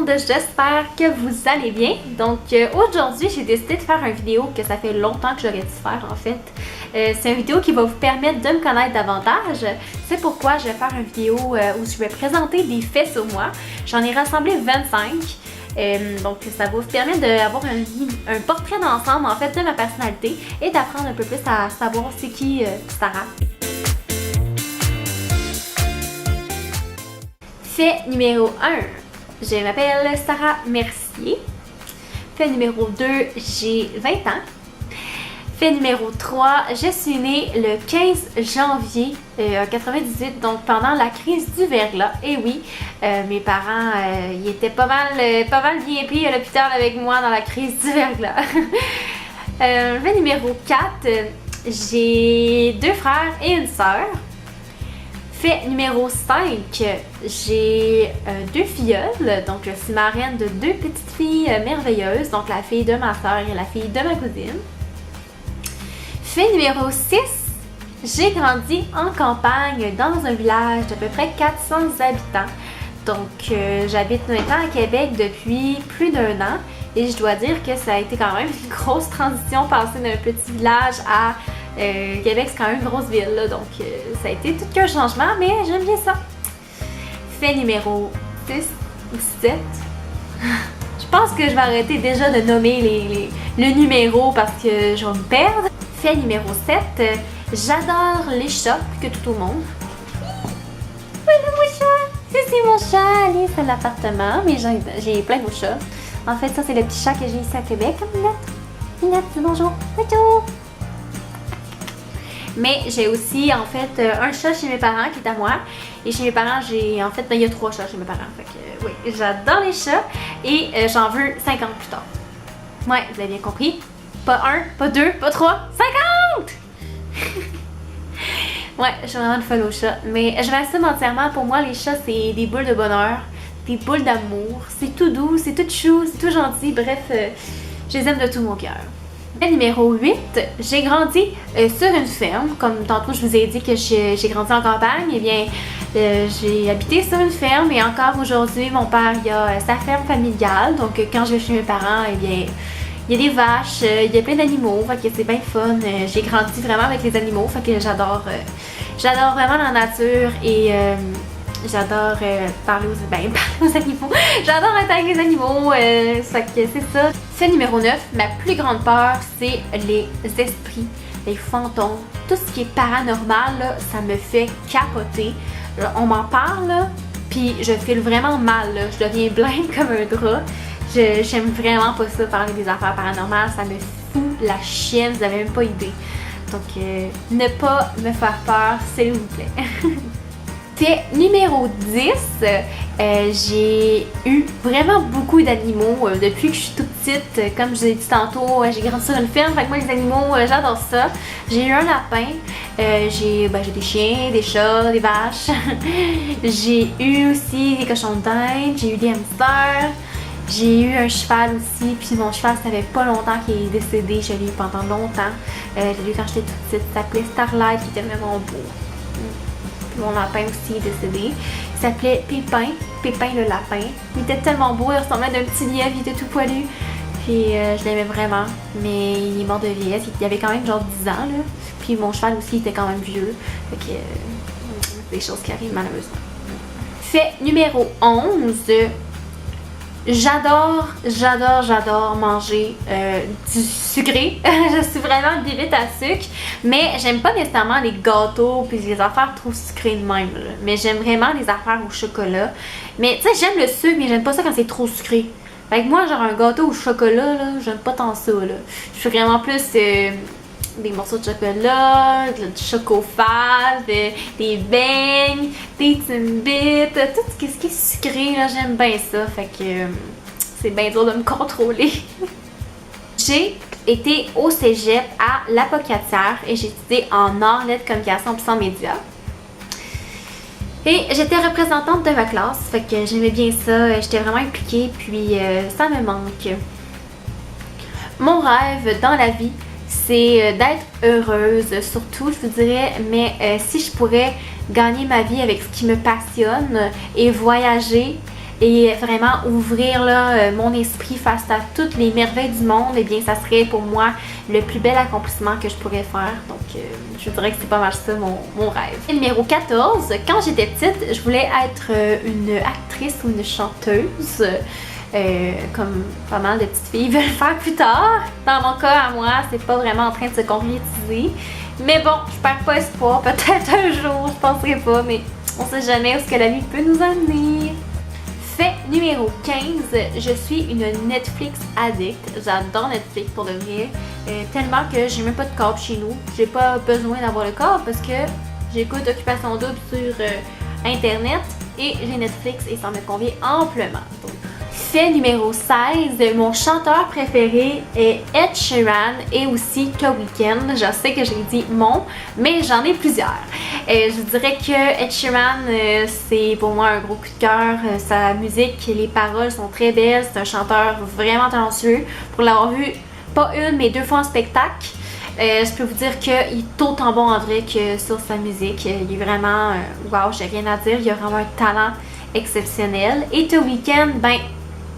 monde, j'espère que vous allez bien. Donc aujourd'hui j'ai décidé de faire une vidéo que ça fait longtemps que j'aurais dû faire en fait. C'est une vidéo qui va vous permettre de me connaître davantage. C'est pourquoi je vais faire une vidéo où je vais présenter des faits sur moi. J'en ai rassemblé 25. Donc ça va vous permettre d'avoir un portrait d'ensemble en fait de ma personnalité et d'apprendre un peu plus à savoir c'est qui Sarah. Fait numéro 1, je m'appelle Sarah Mercier. Fait numéro 2, j'ai 20 ans. Fait numéro 3, je suis née le 15 janvier 98, donc pendant la crise du verglas. Et oui, mes parents ils étaient pas mal bien pris à l'hôpital avec moi dans la crise du verglas. Fait numéro 4, j'ai 2 frères et une sœur. Fait numéro 5, j'ai 2 filleules, donc je suis marraine de 2 petites filles merveilleuses, donc la fille de ma soeur et la fille de ma cousine. Fait numéro 6, j'ai grandi en campagne dans un village d'à peu près 400 habitants, donc j'habite maintenant à Québec depuis plus d'1 an et je dois dire que ça a été quand même une grosse transition passer d'un petit village à Québec, c'est quand même une grosse ville, là, donc ça a été tout qu'un changement, mais j'aime bien ça. Fait numéro 6 ou 7. Je pense que je vais arrêter déjà de nommer le numéro parce que je vais me perdre. Fait numéro 7. J'adore les chats plus que tout au monde. Voilà mon chat! C'est mon chat, Alice à l'appartement, mais j'ai plein de chats. En fait, ça c'est le petit chat que j'ai ici à Québec. Minette, Minette, dis bonjour. Bonjour! Mais j'ai aussi en fait un chat chez mes parents qui est à moi. Et chez mes parents, il y a 3 chats chez mes parents. Fait que oui, j'adore les chats et j'en veux 50 plus tard. Ouais, vous avez bien compris. Pas 1, pas 2, pas 3, 50! Ouais, je suis vraiment une folle aux chats. Mais je m'assume entièrement, pour moi, les chats, c'est des boules de bonheur, des boules d'amour. C'est tout doux, c'est tout chou, c'est tout gentil. Bref, je les aime de tout mon cœur. Numéro 8, j'ai grandi sur une ferme. Comme tantôt je vous ai dit que j'ai grandi en campagne, eh bien j'ai habité sur une ferme et encore aujourd'hui mon père il a sa ferme familiale. Donc quand je vais chez mes parents, eh bien il y a des vaches, il y a plein d'animaux, fait que c'est bien fun. J'ai grandi vraiment avec les animaux, fait que j'adore vraiment la nature et j'adore parler aux animaux. J'adore être avec les animaux, fait que c'est ça. Fait numéro 9, ma plus grande peur, c'est les esprits, les fantômes. Tout ce qui est paranormal, là, ça me fait capoter. Là, on m'en parle, puis je file vraiment mal, là. Je deviens blême comme un drap. J'aime vraiment pas ça, parler des affaires paranormales. Ça me fout la chienne, vous avez même pas idée. Donc, ne pas me faire peur, s'il vous plaît. Fait numéro 10, j'ai eu vraiment beaucoup d'animaux depuis que je suis toute petite. Comme je vous ai dit tantôt, j'ai grandi sur une ferme, fait que moi les animaux, j'adore ça. J'ai eu un lapin, j'ai des chiens, des chats, des vaches. J'ai eu aussi des cochons d'Inde, j'ai eu des hamsters. J'ai eu un cheval aussi, puis mon cheval, ça fait pas longtemps qu'il est décédé, je l'ai eu pendant longtemps. Je l'ai eu quand j'étais toute petite, il s'appelait Starlight, qui était vraiment beau. Mon lapin aussi est décédé. Il s'appelait Pépin, Pépin le lapin. Il était tellement beau, il ressemblait d'un petit lièvre, il était tout poilu. Puis je l'aimais vraiment, mais il est mort de vieillesse. Il avait quand même genre 10 ans, là. Puis mon cheval aussi était quand même vieux. Fait que c'est des choses qui arrivent malheureusement. Fait numéro 11. J'adore manger du sucré. Je suis vraiment bibite à sucre. Mais j'aime pas nécessairement les gâteaux puis les affaires trop sucrées de même. Là. Mais j'aime vraiment les affaires au chocolat. Mais tu sais, j'aime le sucre, mais j'aime pas ça quand c'est trop sucré. Fait que moi, genre un gâteau au chocolat, là, j'aime pas tant ça. Là. Je suis vraiment plus des morceaux de chocolat, du chocofave, des beignes, des Timbits, tout ce qui est sucré, là, j'aime bien ça, fait que c'est bien dur de me contrôler. J'ai été au cégep à l'Apocatière et j'ai étudié en arts, lettres, communication et en médias. Et j'étais représentante de ma classe, fait que j'aimais bien ça, j'étais vraiment impliquée, puis ça me manque. Mon rêve dans la vie, c'est d'être heureuse, surtout je vous dirais, mais si je pourrais gagner ma vie avec ce qui me passionne et voyager, et vraiment ouvrir là, mon esprit face à toutes les merveilles du monde, eh bien ça serait pour moi le plus bel accomplissement que je pourrais faire. Donc je dirais que c'est pas mal ça mon rêve. Et numéro 14, quand j'étais petite, je voulais être une actrice ou une chanteuse. Comme pas mal de petites filles veulent faire plus tard. Dans mon cas, à moi, c'est pas vraiment en train de se concrétiser. Mais bon, je perds pas espoir. Peut-être un jour, je penserai pas, mais on sait jamais où ce que la vie peut nous amener. Fait numéro 15, je suis une Netflix addict. J'adore Netflix pour de vrai. Tellement que j'ai même pas de câble chez nous. J'ai pas besoin d'avoir le câble parce que j'écoute Occupation Double sur Internet et j'ai Netflix et ça me convient amplement. Donc, fait numéro 16, mon chanteur préféré est Ed Sheeran et aussi The Weeknd. Je sais que j'ai dit mon, mais j'en ai plusieurs. Je dirais que Ed Sheeran, c'est pour moi un gros coup de cœur. Sa musique, les paroles sont très belles. C'est un chanteur vraiment talentueux. Pour l'avoir vu pas une, mais 2 fois en spectacle, je peux vous dire qu'il est autant bon en vrai que sur sa musique. Il est vraiment, wow, j'ai rien à dire. Il a vraiment un talent exceptionnel. Et The Weeknd, ben,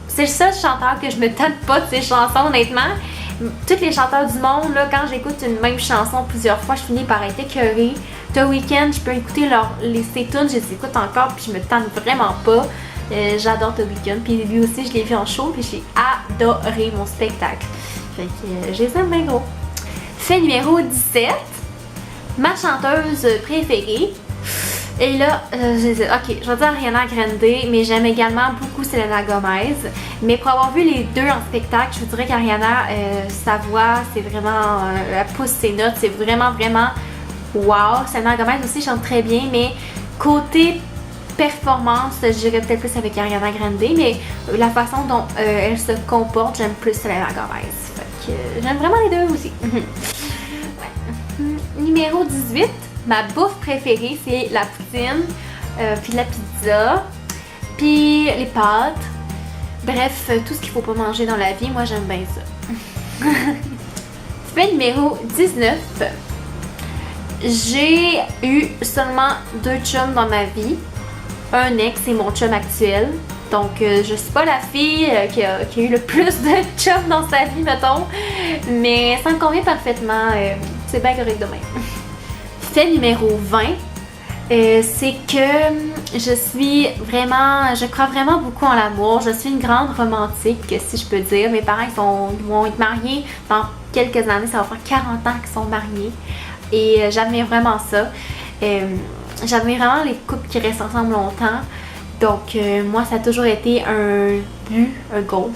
c'est le seul chanteur que je me tente pas de ses chansons, honnêtement. Tous les chanteurs du monde, là, quand j'écoute une même chanson plusieurs fois, je finis par être écœurée. The Weeknd, je peux écouter ses tunes, je les écoute encore, puis je me tente vraiment pas. J'adore The Weeknd, puis lui aussi, je l'ai vu en show, puis j'ai adoré mon spectacle. Fait que je les aime bien gros. Fait numéro 17, ma chanteuse préférée. Et là, ok, je vais dire Ariana Grande, mais j'aime également beaucoup Selena Gomez. Mais pour avoir vu les deux en spectacle, je vous dirais qu'Ariana, sa voix, c'est vraiment, elle pousse ses notes, c'est vraiment, vraiment wow. Selena Gomez aussi chante très bien, mais côté performance, je dirais peut-être plus avec Ariana Grande, mais la façon dont elle se comporte, j'aime plus Selena Gomez. Fait que j'aime vraiment les deux aussi. Ouais. Numéro 18. Ma bouffe préférée, c'est la poutine, puis la pizza, puis les pâtes. Bref, tout ce qu'il faut pas manger dans la vie, moi j'aime bien ça. Fait numéro 19. J'ai eu seulement 2 chums dans ma vie. Un ex et mon chum actuel. Donc je suis pas la fille qui a eu le plus de chums dans sa vie, mettons. Mais ça me convient parfaitement. C'est bien correct de même. Fait numéro 20, c'est que je crois vraiment beaucoup en l'amour. Je suis une grande romantique, si je peux dire. Mes parents vont être mariés dans quelques années, ça va faire 40 ans qu'ils sont mariés. Et j'admire vraiment ça. J'admire vraiment les couples qui restent ensemble longtemps. Donc moi, ça a toujours été un but, un goal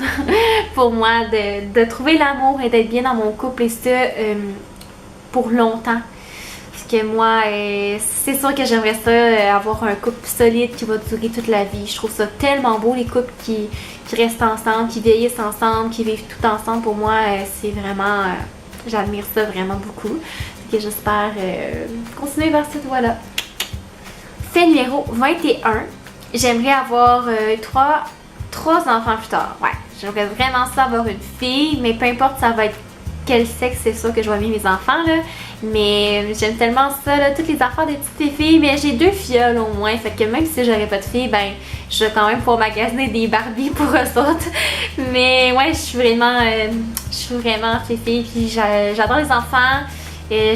pour moi de trouver l'amour et d'être bien dans mon couple et ça pour longtemps. Que moi, c'est sûr que j'aimerais ça, avoir un couple solide qui va durer toute la vie. Je trouve ça tellement beau, les couples qui restent ensemble, qui vieillissent ensemble, qui vivent tout ensemble. Pour moi, c'est vraiment, j'admire ça vraiment beaucoup. Et j'espère continuer vers cette voie-là. Fait numéro 21, j'aimerais avoir 3 enfants plus tard. Ouais, j'aimerais vraiment ça avoir une fille, mais peu importe ça va être quel sexe, c'est sûr que je vais aimer mes enfants là. Mais j'aime tellement ça là, toutes les affaires des petites filles. Mais j'ai 2 filleuls au moins, fait que même si j'aurais pas de filles, ben je vais quand même pouvoir magasiner des Barbies pour eux autres. Mais ouais, je suis vraiment fifi, puis j'adore les enfants.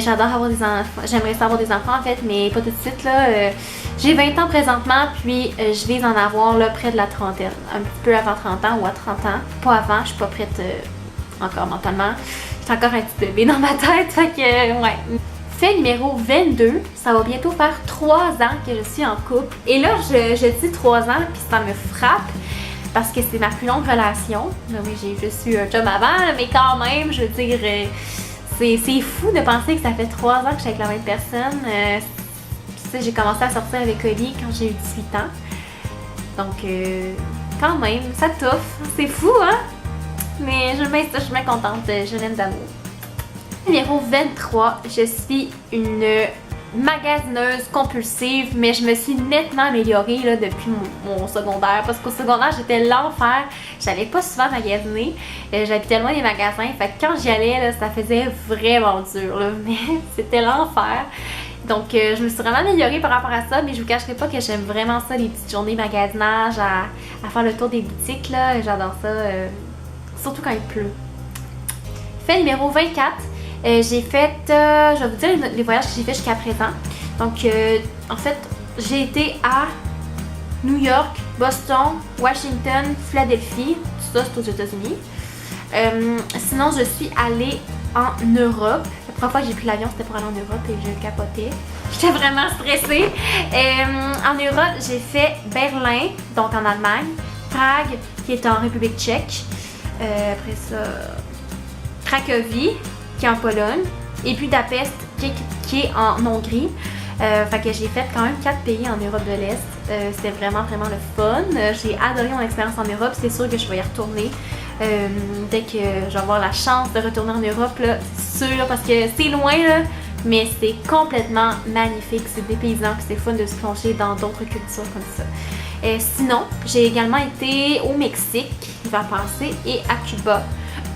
J'adore avoir des enfants. J'aimerais ça avoir des enfants en fait, mais pas tout de suite là. J'ai 20 ans présentement, puis je vise en avoir là près de la trentaine. Un petit peu avant 30 ans ou à 30 ans. Pas avant, je suis pas prête encore mentalement. J'ai encore un petit bébé dans ma tête, fait que ouais. Fait numéro 22, ça va bientôt faire 3 ans que je suis en couple. Et là, je dis 3 ans, puis ça me frappe, parce que c'est ma plus longue relation. Là, oui, j'ai juste eu un job avant, mais quand même, je veux dire, c'est fou de penser que ça fait 3 ans que je suis avec la même personne. Tu sais, j'ai commencé à sortir avec Oli quand j'ai eu 18 ans. Donc, quand même, ça touffe. C'est fou, hein? Mais j'aime bien ça, je suis bien contente, je l'aime d'amour. Numéro 23, je suis une magasineuse compulsive, mais je me suis nettement améliorée là, depuis mon secondaire, parce qu'au secondaire j'étais l'enfer, j'allais pas souvent magasiner, j'habitais loin des magasins, fait que quand j'y allais, là, ça faisait vraiment dur, là, mais c'était l'enfer. Donc je me suis vraiment améliorée par rapport à ça, mais je vous cacherai pas que j'aime vraiment ça, les petites journées magasinage, à faire le tour des boutiques là, j'adore ça, surtout quand il pleut. Fait numéro 24, j'ai fait, je vais vous dire les voyages que j'ai fait jusqu'à présent. Donc en fait, j'ai été à New York, Boston, Washington, Philadelphie, tout ça c'est aux États-Unis. Sinon je suis allée en Europe. La première fois que j'ai pris l'avion c'était pour aller en Europe et je capotais. J'étais vraiment stressée. En Europe j'ai fait Berlin, donc en Allemagne, Prague qui est en République tchèque, après ça Cracovie qui est en Pologne et puis Budapest qui est en Hongrie. Fait que j'ai fait quand même 4 pays en Europe de l'Est. C'était vraiment le fun. J'ai adoré mon expérience en Europe. C'est sûr que je vais y retourner dès que je vais avoir la chance de retourner en Europe. C'est sûr, parce que c'est loin, là, mais c'est complètement magnifique. C'est dépaysant, puis c'est fun de se plonger dans d'autres cultures comme ça. Sinon, j'ai également été au Mexique l'hiver passé et à Cuba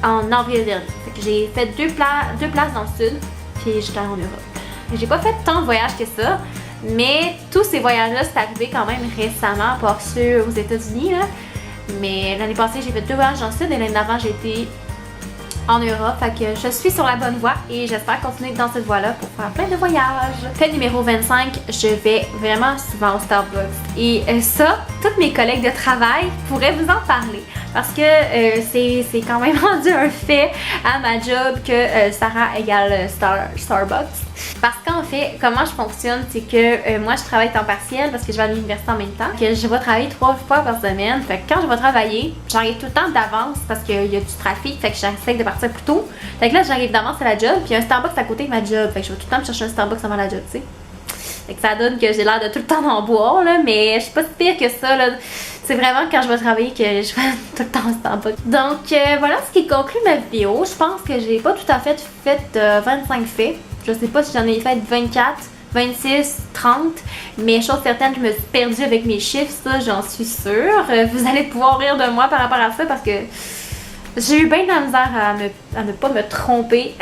en avril dernier. Fait que j'ai fait deux places dans le sud, puis j'étais en Europe. J'ai pas fait tant de voyages que ça, mais tous ces voyages-là, c'est arrivé quand même récemment, pas ceux aux États-Unis, là. Mais l'année passée, j'ai fait 2 voyages dans le sud et l'année d'avant, j'ai été en Europe. Fait que je suis sur la bonne voie et j'espère continuer dans cette voie-là pour faire plein de voyages. Fait numéro 25, je vais vraiment souvent au Starbucks. Et ça, tous mes collègues de travail pourraient vous en parler. Parce que c'est quand même rendu un fait à ma job que Sarah égale Starbucks. Parce qu'en fait, comment je fonctionne, c'est que moi je travaille temps partiel parce que je vais à l'université en même temps. Que je vais travailler 3 fois par semaine. Fait que quand je vais travailler, j'arrive tout le temps d'avance parce qu'il y a du trafic. Fait que j'essaie de partir plus tôt. Fait que là, j'arrive d'avance à la job. Puis il y a un Starbucks à côté de ma job. Fait que je vais tout le temps me chercher un Starbucks avant la job, tu sais. Fait que ça donne que j'ai l'air de tout le temps en boire, là. Mais je suis pas si pire que ça, là. C'est vraiment quand je vais travailler que je fais tout le temps au Starbucks. Donc voilà ce qui conclut ma vidéo. Je pense que j'ai pas tout à fait 25 faits. Je sais pas si j'en ai fait 24, 26, 30, mais chose certaine, je me suis perdue avec mes chiffres, ça j'en suis sûre. Vous allez pouvoir rire de moi par rapport à ça parce que j'ai eu bien de la misère à ne pas me tromper.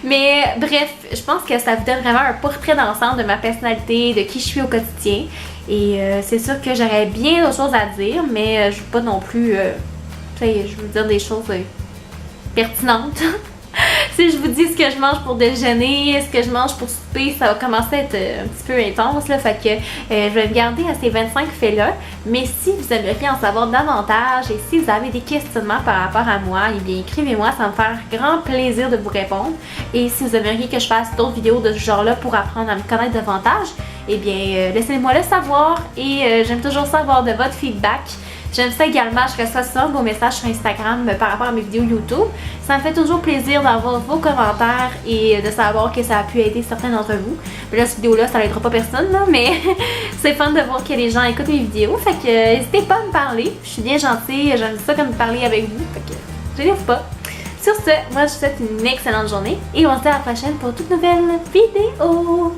Mais bref, je pense que ça vous donne vraiment un portrait d'ensemble de ma personnalité, de qui je suis au quotidien. Et c'est sûr que j'aurais bien d'autres choses à dire, mais je veux pas non plus, je veux dire des choses pertinentes. Si je vous dis ce que je mange pour déjeuner, ce que je mange pour souper, ça va commencer à être un petit peu intense, là, fait que je vais me garder à ces 25 faits-là. Mais si vous aimeriez en savoir davantage et si vous avez des questionnements par rapport à moi, eh bien écrivez-moi, ça va me faire grand plaisir de vous répondre. Et si vous aimeriez que je fasse d'autres vidéos de ce genre-là pour apprendre à me connaître davantage, eh bien laissez-moi le savoir et j'aime toujours savoir de votre feedback. J'aime ça également, je reçois souvent vos messages sur Instagram par rapport à mes vidéos YouTube. Ça me fait toujours plaisir d'avoir vos commentaires et de savoir que ça a pu aider certains d'entre vous. Mais là, cette vidéo-là, ça n'aidera pas personne, là, mais c'est fun de voir que les gens écoutent mes vidéos. Fait que n'hésitez pas à me parler. Je suis bien gentille, j'aime ça comme parler avec vous. Fait que je n'hésite pas. Sur ce, moi je vous souhaite une excellente journée et on se dit à la prochaine pour toute nouvelle vidéo.